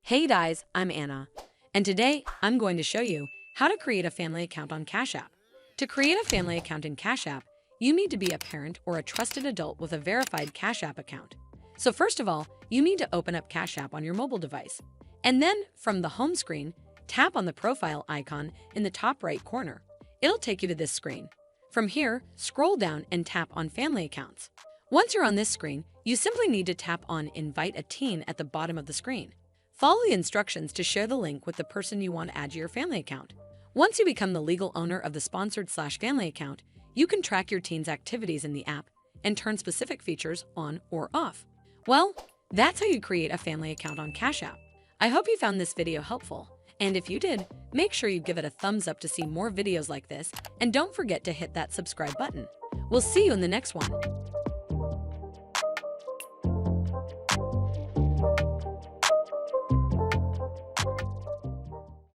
Hey guys, I'm Anna, and today I'm going to show you how to create a family account on Cash App. To create a family account in Cash App, you need to be a parent or a trusted adult with a verified Cash App account. So first of all, you need to open up Cash App on your mobile device. And then, from the home screen, tap on the profile icon in the top right corner. It'll take you to this screen. From here, scroll down and tap on Family Accounts. Once you're on this screen, you simply need to tap on Invite a Teen at the bottom of the screen. Follow the instructions to share the link with the person you want to add to your family account. Once you become the legal owner of the sponsored/family account, you can track your teen's activities in the app and turn specific features on or off. Well, that's how you create a family account on Cash App. I hope you found this video helpful, and if you did, make sure you give it a thumbs up to see more videos like this, and don't forget to hit that subscribe button. We'll see you in the next one.